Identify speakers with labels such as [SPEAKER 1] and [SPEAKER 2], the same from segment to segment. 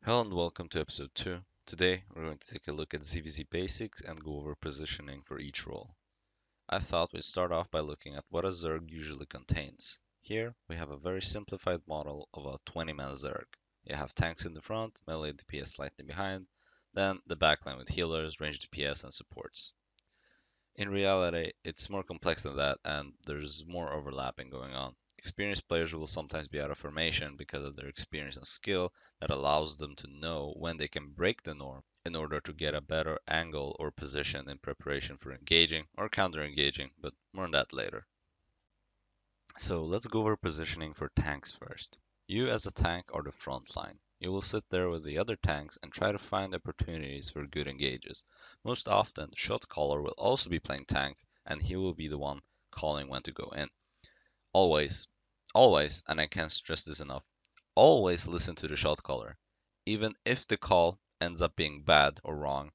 [SPEAKER 1] Hello and welcome to episode 2. Today we're going to take a look at ZvZ basics and go over positioning for each role. I thought we'd start off by looking at what a Zerg usually contains. Here we have a very simplified model of a 20-man Zerg. You have tanks in the front, melee DPS slightly behind, then the backline with healers, ranged DPS, and supports. In reality, it's more complex than that, and there's more overlapping going on. Experienced players will sometimes be out of formation because of their experience and skill that allows them to know when they can break the norm in order to get a better angle or position in preparation for engaging or counter-engaging, but more on that later. So let's go over positioning for tanks first. You as a tank are the front line. You will sit there with the other tanks and try to find opportunities for good engages. Most often, the shot caller will also be playing tank, and he will be the one calling when to go in. Always, always, and I can't stress this enough, always listen to the shot caller. Even if the call ends up being bad or wrong,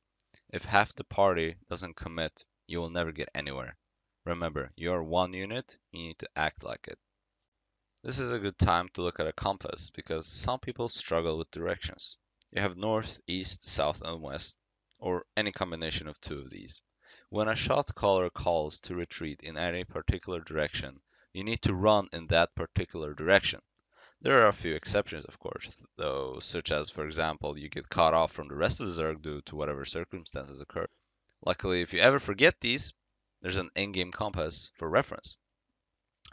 [SPEAKER 1] if half the party doesn't commit, you will never get anywhere. Remember, you are one unit, you need to act like it. This is a good time to look at a compass because some people struggle with directions. You have north, east, south, and west, or any combination of two of these. When a shot caller calls to retreat in any particular direction, you need to run in that particular direction. There are a few exceptions, of course, though, such as, for example, you get cut off from the rest of the Zerg due to whatever circumstances occur. Luckily, if you ever forget these, there's an in-game compass for reference.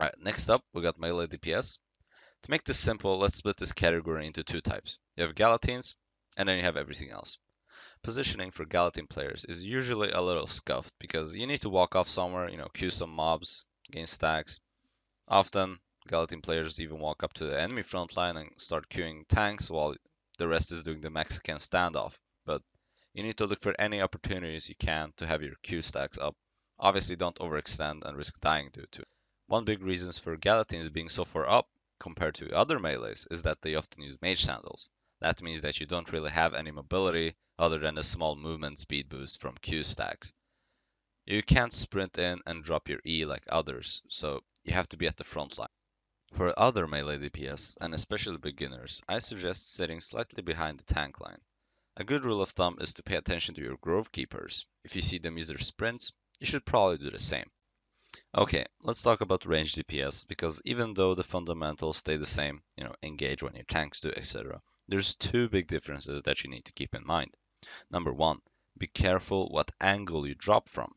[SPEAKER 1] Alright, next up, we got melee DPS. To make this simple, let's split this category into two types. You have Galatines, and then you have everything else. Positioning for Galatine players is usually a little scuffed because you need to walk off somewhere, queue some mobs, gain stacks. Often, Galatine players even walk up to the enemy front line and start queuing tanks while the rest is doing the Mexican standoff. But you need to look for any opportunities you can to have your queue stacks up. Obviously, don't overextend and risk dying due to it. One big reason for Galatines being so far up compared to other melees is that they often use mage sandals. That means that you don't really have any mobility other than a small movement speed boost from Q stacks. You can't sprint in and drop your E like others, so you have to be at the front line. For other melee DPS, and especially beginners, I suggest sitting slightly behind the tank line. A good rule of thumb is to pay attention to your grove keepers. If you see them use their sprints, you should probably do the same. Okay, let's talk about range DPS because even though the fundamentals stay the same, engage when your tanks do, etc., there's two big differences that you need to keep in mind. Number one, be careful what angle you drop from.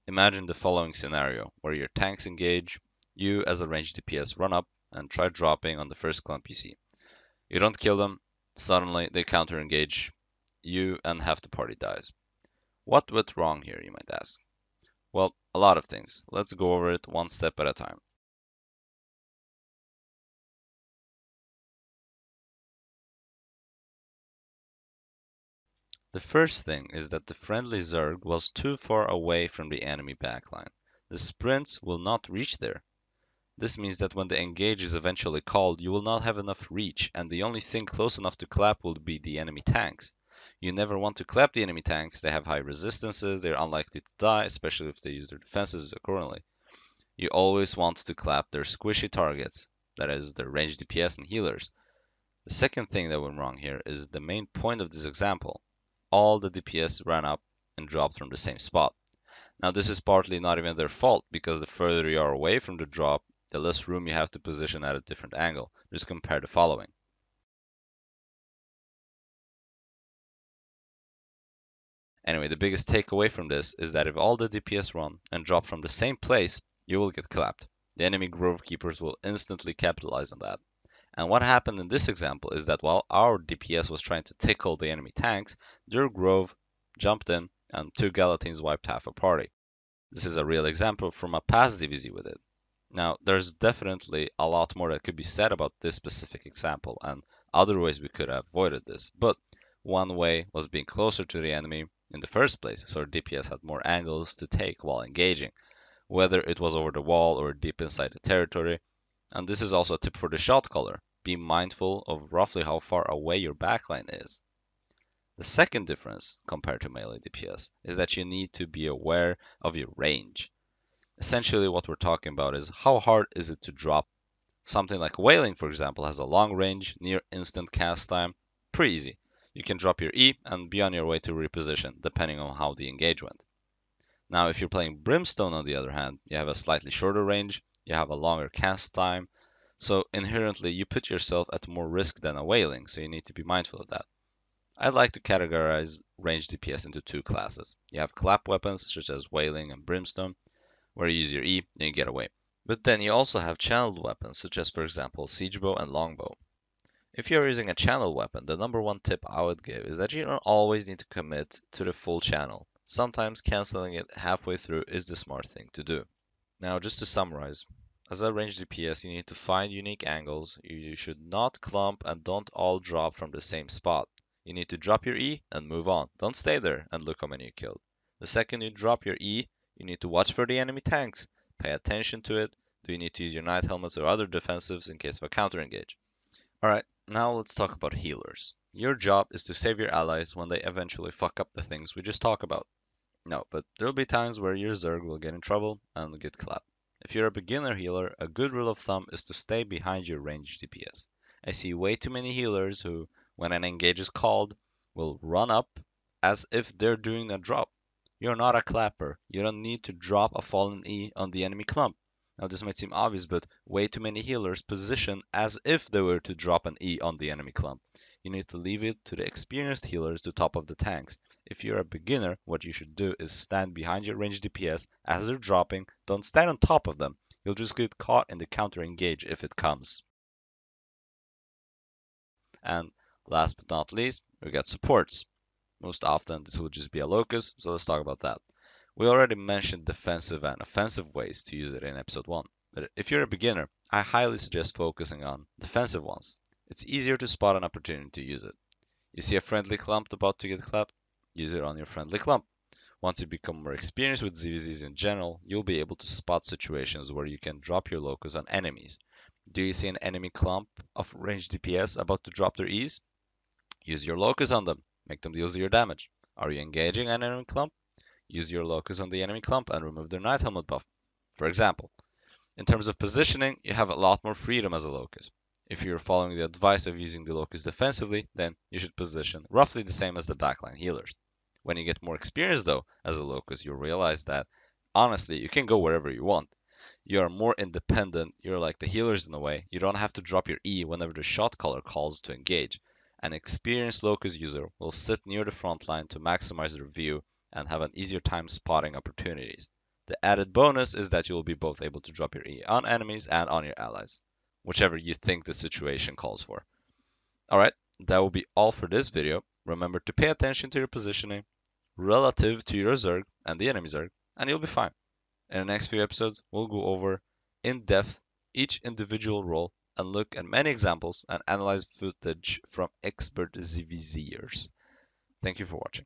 [SPEAKER 1] Imagine the following scenario where your tanks engage, you as a range DPS run up and try dropping on the first clump you see. You don't kill them, suddenly they counter engage you and half the party dies. What went wrong here, you might ask? Well, a lot of things. Let's go over it one step at a time. The first thing is that the friendly Zerg was too far away from the enemy backline. The sprints will not reach there. This means that when the engage is eventually called, you will not have enough reach, and the only thing close enough to clap will be the enemy tanks. You never want to clap the enemy tanks, they have high resistances, they're unlikely to die, especially if they use their defenses accordingly. You always want to clap their squishy targets, that is, their ranged DPS and healers. The second thing that went wrong here is the main point of this example. All the DPS ran up and dropped from the same spot. Now this is partly not even their fault because the further you are away from the drop, the less room you have to position at a different angle. Just compare the following. Anyway, the biggest takeaway from this is that if all the DPS run and drop from the same place, you will get clapped. The enemy grove keepers will instantly capitalize on that. And what happened in this example is that while our DPS was trying to tickle the enemy tanks, their grove jumped in and two Galatines wiped half a party. This is a real example from a past ZvZ with it. Now, there's definitely a lot more that could be said about this specific example and other ways we could have avoided this, but one way was being closer to the enemy in the first place, so our DPS had more angles to take while engaging, whether it was over the wall or deep inside the territory. And this is also a tip for the shot caller. Be mindful of roughly how far away your backline is. The second difference compared to melee DPS is that you need to be aware of your range. Essentially what we're talking about is how hard is it to drop. Something like whaling, for example, has a long range, near instant cast time, pretty easy. You can drop your E and be on your way to reposition, depending on how the engage went. Now, if you're playing Brimstone on the other hand, you have a slightly shorter range, you have a longer cast time, so inherently you put yourself at more risk than a Wailing, so you need to be mindful of that. I'd like to categorize range DPS into two classes. You have clap weapons such as Wailing and Brimstone, where you use your E and you get away. But then you also have channeled weapons such as, for example, Siege Bow and Longbow. If you're using a channel weapon, the number one tip I would give is that you don't always need to commit to the full channel. Sometimes canceling it halfway through is the smart thing to do. Now, just to summarize, as a range DPS, you need to find unique angles. You should not clump and don't all drop from the same spot. You need to drop your E and move on. Don't stay there and look how many you killed. The second you drop your E, you need to watch for the enemy tanks. Pay attention to it. Do you need to use your knight helmets or other defensives in case of a counter engage? Alright, now let's talk about healers. Your job is to save your allies when they eventually fuck up the things we just talked about. No, but there'll be times where your Zerg will get in trouble and get clapped. If you're a beginner healer, a good rule of thumb is to stay behind your ranged DPS. I see way too many healers who, when an engage is called, will run up as if they're doing a drop. You're not a clapper. You don't need to drop a fallen E on the enemy clump. Now this might seem obvious, but way too many healers position as if they were to drop an E on the enemy clump. You need to leave it to the experienced healers to top up the tanks. If you're a beginner, what you should do is stand behind your ranged DPS as they're dropping. Don't stand on top of them. You'll just get caught in the counter engage if it comes. And last but not least, we got supports. Most often this will just be a Locus, so let's talk about that. We already mentioned defensive and offensive ways to use it in episode 1, but if you're a beginner, I highly suggest focusing on defensive ones. It's easier to spot an opportunity to use it. You see a friendly clump about to get clapped, use it on your friendly clump. Once you become more experienced with ZvZs in general, you'll be able to spot situations where you can drop your Locus on enemies. Do you see an enemy clump of ranged DPS about to drop their E's? Use your Locus on them, make them deal 0 damage. Are you engaging an enemy clump? Use your Locus on the enemy clump and remove their Knight Helmet buff. For example, in terms of positioning, you have a lot more freedom as a Locus. If you're following the advice of using the Locus defensively, then you should position roughly the same as the backline healers. When you get more experience though, as a Locus, you'll realize that, honestly, you can go wherever you want. You are more independent, you're like the healers in a way. You don't have to drop your E whenever the shot caller calls to engage. An experienced Locus user will sit near the front line to maximize their view and have an easier time spotting opportunities. The added bonus is that you will be both able to drop your E on enemies and on your allies, whichever you think the situation calls for. Alright, that will be all for this video. Remember to pay attention to your positioning relative to your Zerg and the enemy Zerg, and you'll be fine. In the next few episodes, we'll go over in depth each individual role and look at many examples and analyze footage from expert ZvZers. Thank you for watching.